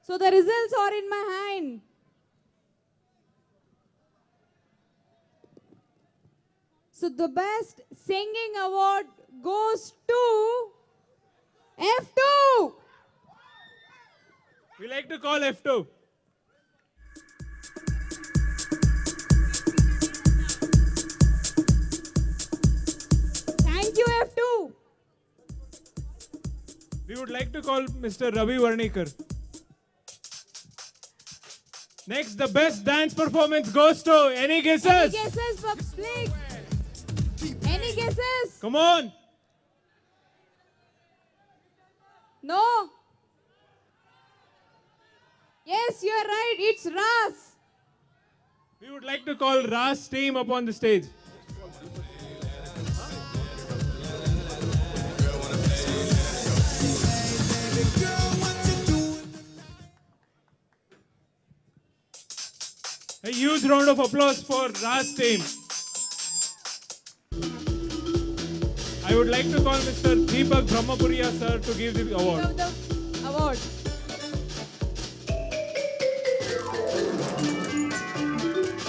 So the results are in my hand. So the best singing award goes to F2. We like to call F2. Thank you, F2. We would like to call Mr. Ravi Varnikar. Next, the best dance performance goes to any guesses? Any guesses for Blake? Any guesses? Come on. No? Yes, you're right. It's Ras. We would like to call Ras team up on the stage. A huge round of applause for Ras team. I would like to call Mr. Deepak Brahmapuria sir to give the award. Give the award.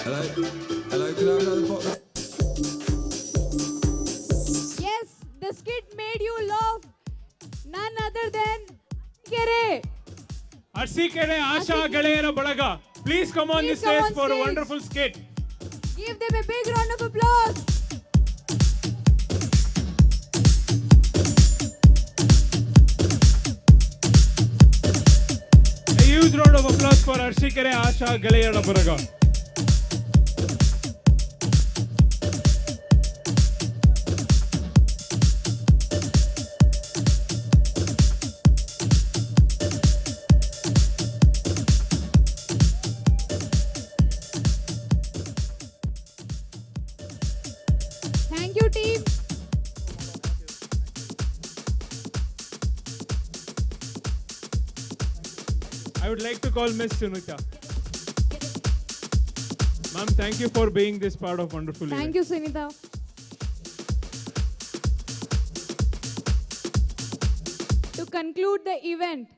Hello, can I have another pot? Yes, the skit made you laugh. None other than Kere. Arsikere Asha Galayara Balaga. Please come on Please this come stage on for a stage. wonderful skit. Give them a big round of applause. A huge round of applause for Arshikere Asha Galayara Balaga. would like to call Miss Sunita. Ma'am, thank you for being this part of wonderful event. Thank you, Sunita. To conclude the event,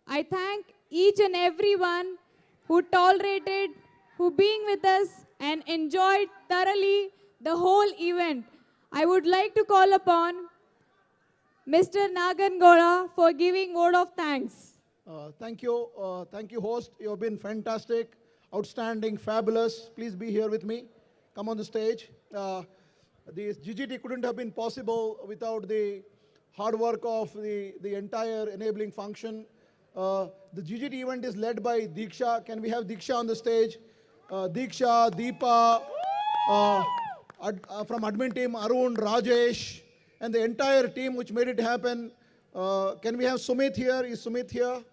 I thank each and everyone who tolerated, who being with us and enjoyed thoroughly the whole event. I would like to call upon Mr. Nagan Goda for giving word of thanks. Thank you, host. You have been fantastic, outstanding, fabulous. Please be here with me. Come on the stage. This GGT couldn't have been possible without the hard work of the entire enabling function. The GGT event is led by Diksha. Can we have Diksha on the stage? Diksha, Deepa, from admin team, Arun, Rajesh, and the entire team which made it happen. Can we have Sumit here? Is Sumit here?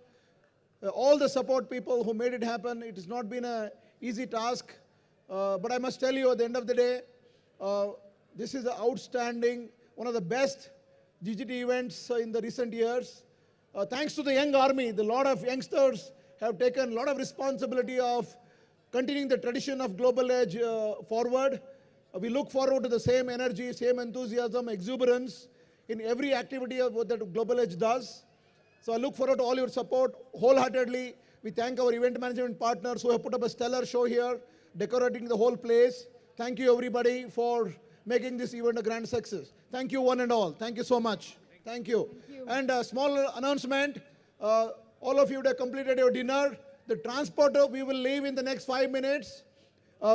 All the support people who made it happen. It has not been an easy task. But I must tell you, at the end of the day, this is an outstanding, one of the best GGT events in the recent years. Thanks to the young army, the lot of youngsters have taken a lot of responsibility of continuing the tradition of Global Edge forward. We look forward to the same energy, same enthusiasm, exuberance in every activity of what that Global Edge does. So I look forward to all your support wholeheartedly. We thank our event management partners who have put up a stellar show here, decorating the whole place. Thank you everybody for making this event a grand success. Thank you one and all. Thank you so much. Thank you. And a small announcement. All of you would have completed your dinner. The transporter, we will leave in the next 5 minutes.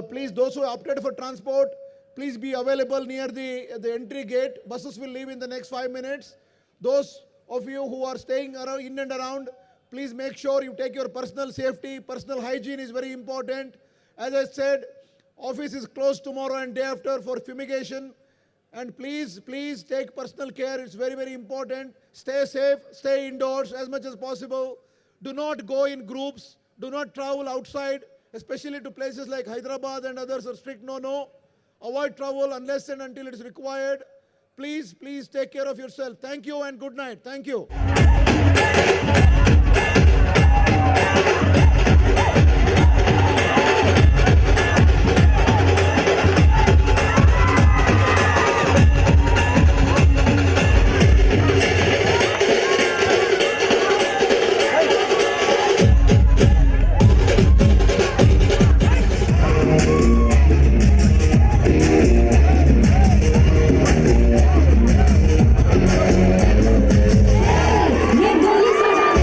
Please, those who opted for transport, please be available near the entry gate. Buses will leave in the next 5 minutes. Those of you who are staying around, in and around, please make sure you take your personal safety. Personal hygiene is very important. As I said, office is closed tomorrow and day after for fumigation. And please take personal care. It's very, very important. Stay safe, stay indoors as much as possible. Do not go in groups. Do not travel outside, especially to places like Hyderabad and others are strict no. Avoid travel unless and until it is required. Please take care of yourself. Thank you and good night. Thank you. ये गोली से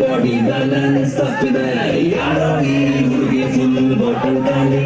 body balance ತಪ್ಪಿದೆ ಯಾರೋ ಈ ಹುಡುಗಿ full bottle ಖಾಲಿ